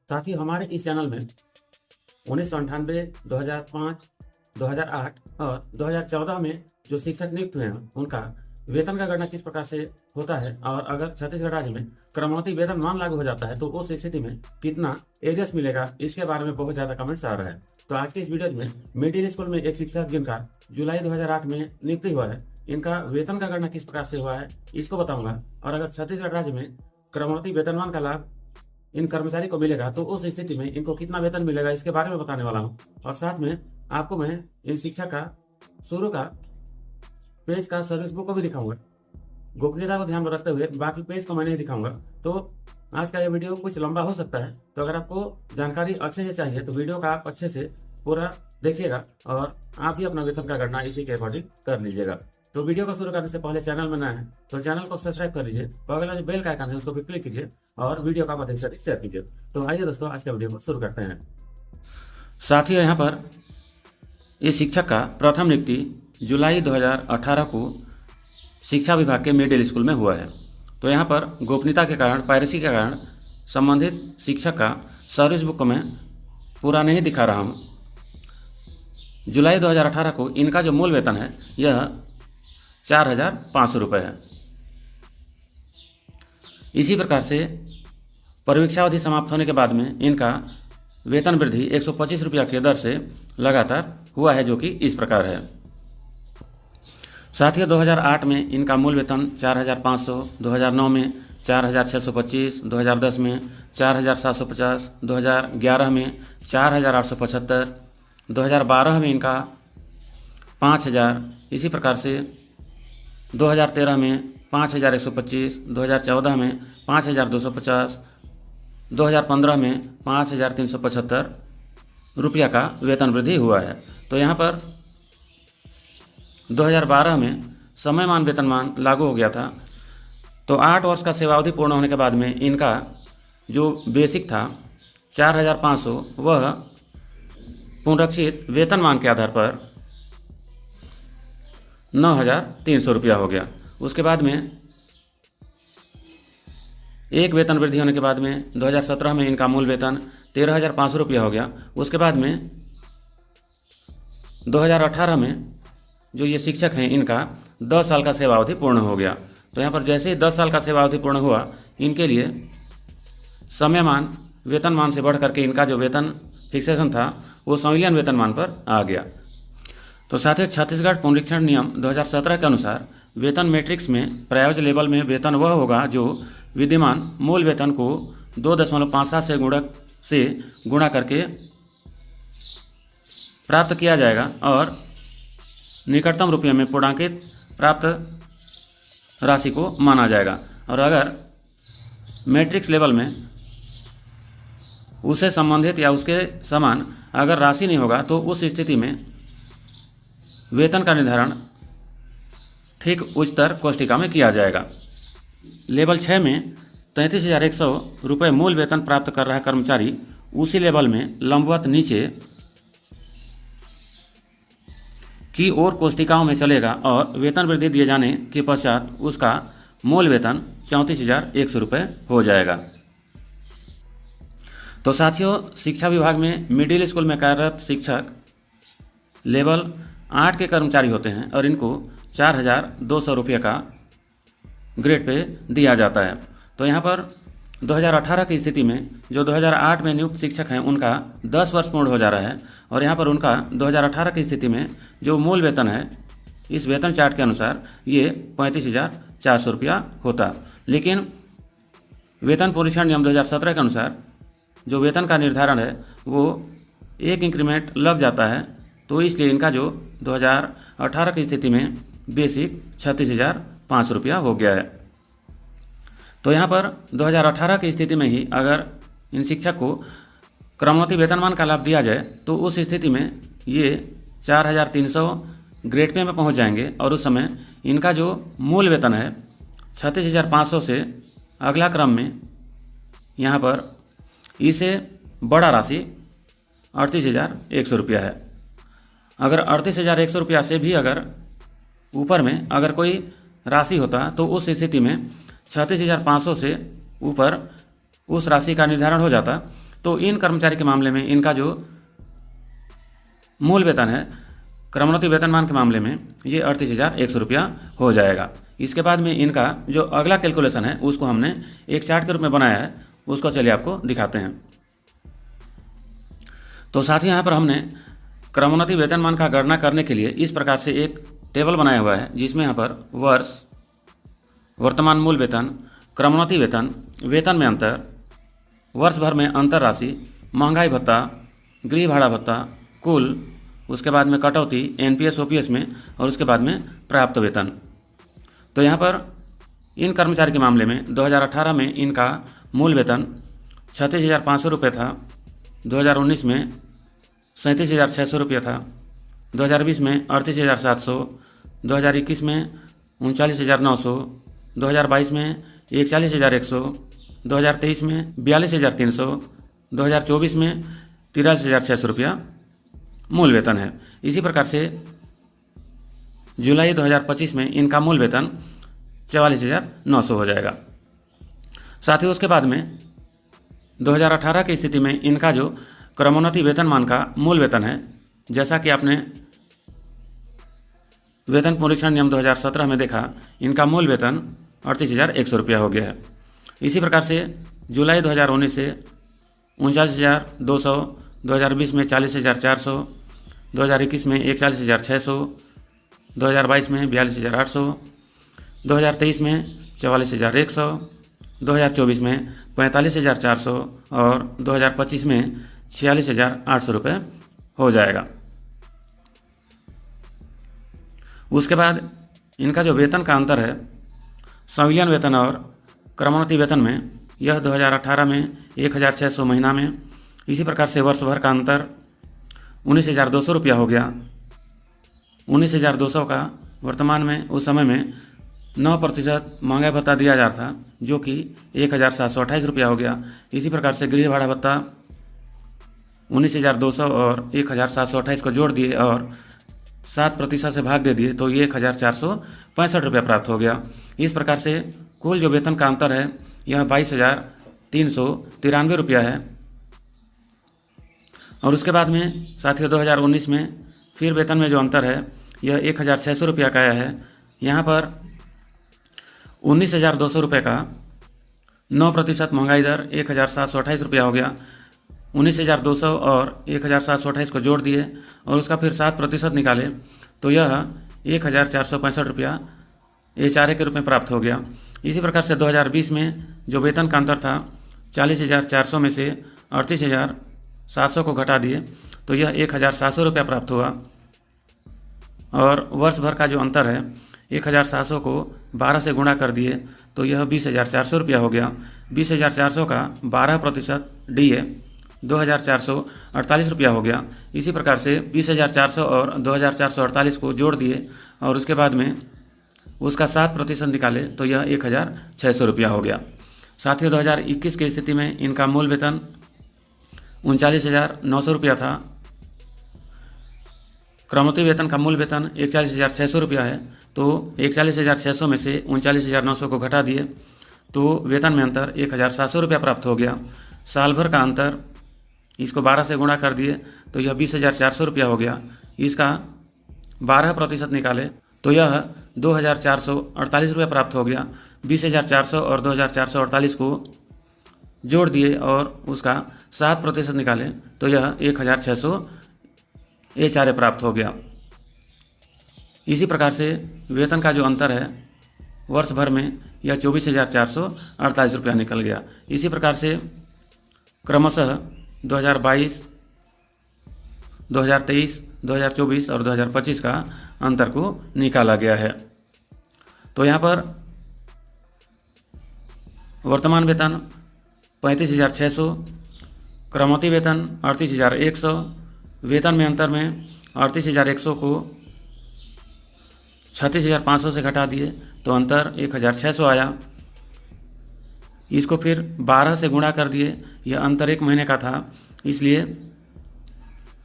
साथ ही हमारे इस चैनल में 1998, 2005, 2008 और 2014 में जो शिक्षक नियुक्त हुए हैं उनका वेतन का गणना किस प्रकार से होता है, और अगर छत्तीसगढ़ राज्य में क्रमोन्नति वेतनमान लागू हो जाता है तो उस स्थिति में कितना एरियस मिलेगा, इसके बारे में बहुत ज़्यादा कमेंट्स आ रहा है। तो आज के इस वीडियो में मिडिल स्कूल में एक शिक्षक जिनका जुलाई 2008 में नियुक्ति हुआ है, इनका वेतन का गणना किस प्रकार से हुआ है इसको बताऊंगा। और अगर छत्तीसगढ़ राज्य में क्रमोन्नति वेतनमान का लाभ इन कर्मचारी को मिलेगा तो उस स्थिति में इनको कितना वेतन मिलेगा इसके बारे में बताने वाला हूँ। और साथ में आपको मैं इन शिक्षक का शुरू का पेज का सर्विस बुक को भी दिखाऊंगा। गोपनीयता को ध्यान में रखते हुए बाकी पेज को मैं नहीं दिखाऊंगा। तो आज का ये वीडियो कुछ लंबा हो सकता है, तो अगर आपको जानकारी अच्छे से चाहिए तो वीडियो का आप अच्छे से पूरा देखिएगा और आप भी अपना वेतन का गणना इसी के अकॉर्डिंग कर लीजिएगा। तो वीडियो को शुरू करने से पहले चैनल में नया है तो चैनल को सब्सक्राइब कर लीजिए, बगल में जो बेल का आइकन है उसको भी क्लिक कीजिए और वीडियो का अधिक से अधिक शेयर कीजिए। तो आइए दोस्तों, आज का वीडियो को शुरू करते हैं। साथियों, यहाँ पर इस शिक्षक का प्रथम नियुक्ति जुलाई 2018 को शिक्षा विभाग के मिडिल स्कूल में हुआ है। तो यहाँ पर गोपनीयता के कारण, पायरेसी के कारण संबंधित शिक्षक का सर्विस बुक को मैं पूरा नहीं दिखा रहा हूँ। जुलाई 2018 को इनका जो मूल वेतन है यह 4,500 रुपये है। इसी प्रकार से परिवीक्षा अवधि समाप्त होने के बाद में इनका वेतन वृद्धि 125 रुपया की दर से लगातार हुआ है, जो कि इस प्रकार है। साथियों, 2008 में इनका मूल वेतन 4,500, 2009 में 4,625, 2010 में 4,750, 2011 में 4,875, 2012 में इनका 5,000, इसी प्रकार से 2013 में 5,125, 2014 में 5,250, 2015 में 5,375 रुपया का वेतन वृद्धि हुआ है। तो यहाँ पर 2012 में समयमान वेतनमान लागू हो गया था। तो 8 वर्ष का सेवावधि पूर्ण होने के बाद में इनका जो बेसिक था 4,500, वह पुनरीक्षित वेतनमान के आधार पर 9,300 रुपया हो गया। उसके बाद में एक वेतन वृद्धि होने के बाद में 2017 में इनका मूल वेतन 13,500 रुपया हो गया। उसके बाद में 2018 में जो ये शिक्षक हैं इनका 10 साल का सेवावधि पूर्ण हो गया। तो यहाँ पर जैसे ही 10 साल का सेवावधि पूर्ण हुआ, इनके लिए समयमान वेतनमान से बढ़ करके इनका जो वेतन फिक्सेशन था वो संविलियन वेतनमान पर आ गया। तो साथ ही छत्तीसगढ़ पुनरीक्षण नियम 2017 के अनुसार वेतन मैट्रिक्स में प्रायोज्य लेवल में वेतन वह होगा जो विद्यमान मूल वेतन को 2.57 से गुणा करके प्राप्त किया जाएगा और निकटतम रुपये में पूर्णांकित प्राप्त राशि को माना जाएगा। और अगर मैट्रिक्स लेवल में उससे संबंधित या उसके समान अगर राशि नहीं होगा तो उस स्थिति में वेतन का निर्धारण ठीक उच्चतर कोष्ठिका में किया जाएगा। लेवल 6 में 33,100 रुपये मूल वेतन प्राप्त कर रहा कर्मचारी उसी लेवल में लंबवत नीचे की ओर कोष्ठिकाओं में चलेगा और वेतन वृद्धि दिए जाने के पश्चात उसका मूल वेतन 34,100 रुपये हो जाएगा। तो साथियों, शिक्षा विभाग में मिडिल स्कूल में कार्यरत शिक्षक लेवल 8 के कर्मचारी होते हैं और इनको 4,200 रुपये का ग्रेड पे दिया जाता है। तो यहाँ पर 2018 की स्थिति में जो 2008 में नियुक्त शिक्षक हैं उनका 10 वर्ष पूर्ण हो जा रहा है और यहाँ पर उनका 2018 की स्थिति में जो मूल वेतन है इस वेतन चार्ट के अनुसार ये 35,400 रुपया होता। लेकिन वेतन पुनरीक्षण नियम 2017 के अनुसार जो वेतन का निर्धारण है वो एक इंक्रीमेंट लग जाता है, तो इसलिए इनका जो 2018 की स्थिति में बेसिक 36,500 रुपया हो गया है। तो यहाँ पर 2018 की स्थिति में ही अगर इन शिक्षक को क्रमोन्नति वेतनमान का लाभ दिया जाए तो उस स्थिति में ये 4,300 ग्रेड पे में पहुँच जाएंगे और उस समय इनका जो मूल वेतन है 36,500 से अगला क्रम में यहाँ पर इसे बड़ा राशि 38,100 रुपया है। अगर 38,100 रुपया से भी अगर ऊपर में अगर कोई राशि होता तो उस स्थिति में 36,500 से ऊपर उस राशि का निर्धारण हो जाता। तो इन कर्मचारी के मामले में इनका जो मूल वेतन है क्रमोन्नति वेतनमान के मामले में ये 38,100 रुपया हो जाएगा। इसके बाद में इनका जो अगला कैलकुलेशन है उसको हमने एक चार्ट के रूप में बनाया है, उसको चलिए आपको दिखाते हैं। तो साथ ही यहाँ पर हमने क्रमोन्नति वेतनमान का गणना करने के लिए इस प्रकार से एक टेबल बनाया हुआ है, जिसमें यहाँ पर वर्ष, वर्तमान मूल वेतन, क्रमोन्नति वेतन, वेतन में अंतर, वर्ष भर में अंतर राशि, महंगाई भत्ता, गृह भाड़ा भत्ता, कुल, उसके बाद में कटौती एनपीएस ओपीएस में, और उसके बाद में प्राप्त वेतन। तो यहाँ पर इन कर्मचारी के मामले में 2018 में इनका मूल वेतन 36,500 रुपये था, 2019 में 37,600 रुपया था, 2020 में 38,700, 2021 में 39,900, 2022 में 41,100, 2023 में 42,300, 2024 में 43,600 रुपया मूल वेतन है। इसी प्रकार से जुलाई 2025 में इनका मूल वेतन 44,900 हो जाएगा। साथ ही उसके बाद में 2018 की स्थिति में इनका जो क्रमोन्नति वेतनमान का मूल वेतन है, जैसा कि आपने वेतन पुनरीक्षण नियम 2017 में देखा, इनका मूल वेतन 38,100 रुपया हो गया है। इसी प्रकार से जुलाई 2019 से 39,200, 2020 में 40,400, 2021 में 41,600, 2022 में 42,800, 2023 में 44,100, 2024 में 45,400 और 2025 में 46,800 रुपये हो जाएगा। उसके बाद इनका जो वेतन का अंतर है संविलियन वेतन और क्रमोन्नति वेतन में, यह 2018 में 1,600 महीना में, इसी प्रकार से वर्ष भर का अंतर 19,200 रुपया हो गया। 19,200 का वर्तमान में उस समय में 9% महंगाई भत्ता दिया जा रहा था, जो कि 1,728 रुपया हो गया। इसी प्रकार से गृह भाड़ा भत्ता 19,200 और 1,728 को जोड़ दिए और 7% से भाग दे दिए तो ये 1,465 रुपया प्राप्त हो गया। इस प्रकार से कुल जो वेतन का अंतर है यह 22,393 रुपया है। और उसके बाद में साथियों 2019 में फिर वेतन में जो अंतर है यह 1,600 रुपया का आया है। यहाँ पर 19,200 रुपये का 9% महंगाई दर 1,728 रुपया हो गया। 19,200 और 1,728 को जोड़ दिए और उसका फिर 7% निकाले तो यह 1,465 रुपया HRA के रूप में प्राप्त हो गया। इसी प्रकार से 2020 में जो वेतन का अंतर था 40,400 में से 38,700 को घटा दिए तो यह 1,700 रुपया प्राप्त हुआ। और वर्ष भर का जो अंतर है 1,700 को 12 से गुणा कर दिए तो यह 20,400 रुपया हो गया। 20,400 का 12% DA 2,448 रुपया हो गया। इसी प्रकार से 20,400 और 2,448 को जोड़ दिए और उसके बाद में उसका 7% निकाले तो यह 1,600 रुपया हो गया। साथ ही 2021 की स्थिति में इनका मूल वेतन 39,900 रुपया था। क्रमोन्नति वेतन का मूल वेतन 41,600 रुपया है, तो 41,600 में से 39,900 को घटा दिए तो वेतन में अंतर 1,700 रुपया प्राप्त हो गया। साल भर का अंतर इसको 12 से गुणा कर दिए तो यह 20,400 रुपया हो गया। इसका 12% निकाले तो यह 2,448 रुपया प्राप्त हो गया। 20,400 और 2,448 को जोड़ दिए और उसका 7% निकाले तो यह 1,600 HRA प्राप्त हो गया। इसी प्रकार से वेतन का जो अंतर है वर्ष भर में यह 24,448 रुपया निकल गया। इसी प्रकार से क्रमशः 2022, 2023, 2024 और 2025 का अंतर को निकाला गया है। तो यहाँ पर वर्तमान वेतन 35,600, क्रमोन्नति वेतन 38,100, वेतन में अंतर में 38,100 को 36,500 से घटा दिए तो अंतर 1,600 आया। इसको फिर 12 से गुणा कर दिए, यह अंतर 1 महीने का था, इसलिए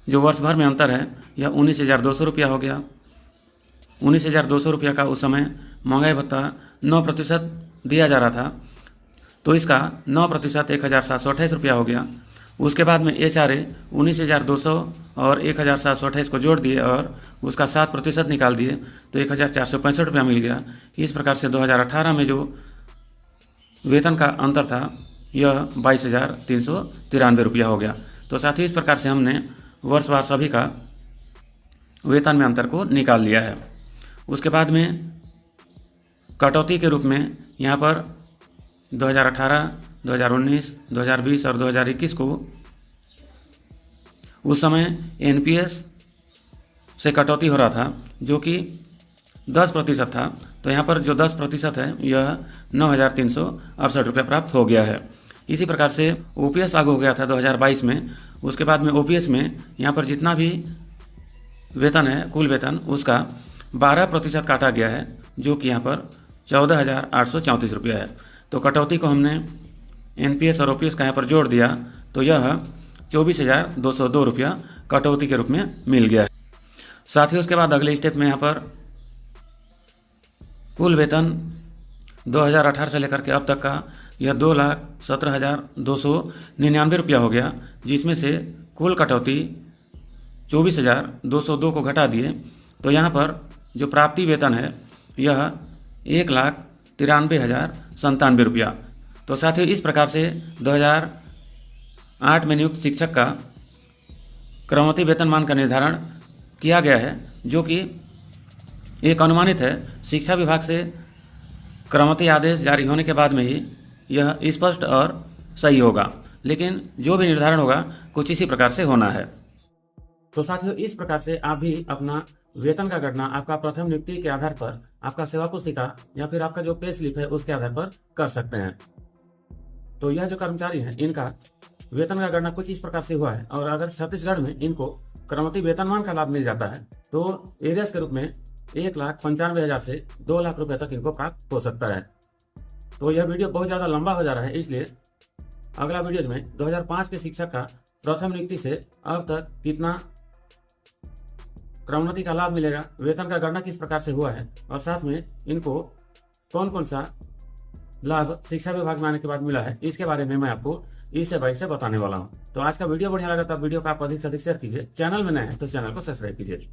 जो वर्ष भर में अंतर है यह 19,200 रुपया हो गया। 19,200 रुपया का उस समय महंगाई भत्ता 9% दिया जा रहा था, तो इसका 9% 1,728 रुपया हो गया। उसके बाद में HRA 19,200 और 1,728 को जोड़ दिए और उसका 7% निकाल दिए तो 1,465 रुपया मिल गया। इस प्रकार से 2018 में जो वेतन का अंतर था यह 22,393 रुपया हो गया। तो साथ ही इस प्रकार से हमने वर्षवार सभी का वेतन में अंतर को निकाल लिया है। उसके बाद में कटौती के रूप में यहाँ पर 2018, 2019, 2020 और 2021 को उस समय NPS से कटौती हो रहा था जो कि 10% था। तो यहाँ पर जो 10% है यह 9,368 रुपये प्राप्त हो गया है। इसी प्रकार से OPS लागू हो गया था 2022 में। उसके बाद में OPS में यहाँ पर जितना भी वेतन है, कुल वेतन, उसका 12% काटा गया है जो कि यहाँ पर 14,834 रुपया है। तो कटौती को हमने NPS और OPS का यहाँ पर जोड़ दिया तो यह 24,202 रुपया कटौती के रूप में मिल गया है। साथ ही उसके बाद अगले स्टेप में यहाँ पर कुल वेतन 2018 से लेकर के अब तक का यह 2,17,299 रुपया हो गया, जिसमें से कुल कटौती 24,202 को घटा दिए तो यहाँ पर जो प्राप्ति वेतन है यह 1,93,097 रुपया। तो साथ ही इस प्रकार से 2008 में नियुक्त शिक्षक का क्रमवती वेतनमान का निर्धारण किया गया है, जो कि एक अनुमानित है। शिक्षा विभाग से क्रमवती आदेश जारी होने के बाद में ही यह स्पष्ट और सही होगा, लेकिन जो भी निर्धारण होगा कुछ इसी प्रकार से होना है। तो साथियों, इस प्रकार से आप भी अपना वेतन का गणना आपका प्रथम नियुक्ति के आधार पर, आपका सेवा पुस्तिका या फिर आपका जो पे स्लिप है उसके आधार पर कर सकते हैं। तो यह जो कर्मचारी हैं इनका वेतन का गणना कुछ इस प्रकार से हुआ है, और अगर छत्तीसगढ़ में इनको क्रमवती वेतनमान का लाभ मिल जाता है तो एरियस के रूप में 1,95,000 से 2 लाख रुपए तक इनको प्राप्त हो सकता है। तो यह वीडियो बहुत ज़्यादा लंबा हो जा रहा है, इसलिए अगला वीडियो में 2005 के शिक्षक का प्रथम नियुक्ति से अब तक कितना क्रमोन्नति का लाभ मिलेगा, वेतन का गणना किस प्रकार से हुआ है, और साथ में इनको कौन कौन सा लाभ शिक्षा विभाग में आने के बाद मिला है, इसके बारे में मैं आपको इस बाइक से बताने वाला हूं। तो आज का वीडियो बढ़िया लगा तो वीडियो को आप अधिक से अधिक शेयर कीजिए। चैनल में नए हैं तो चैनल को सब्सक्राइब कीजिए।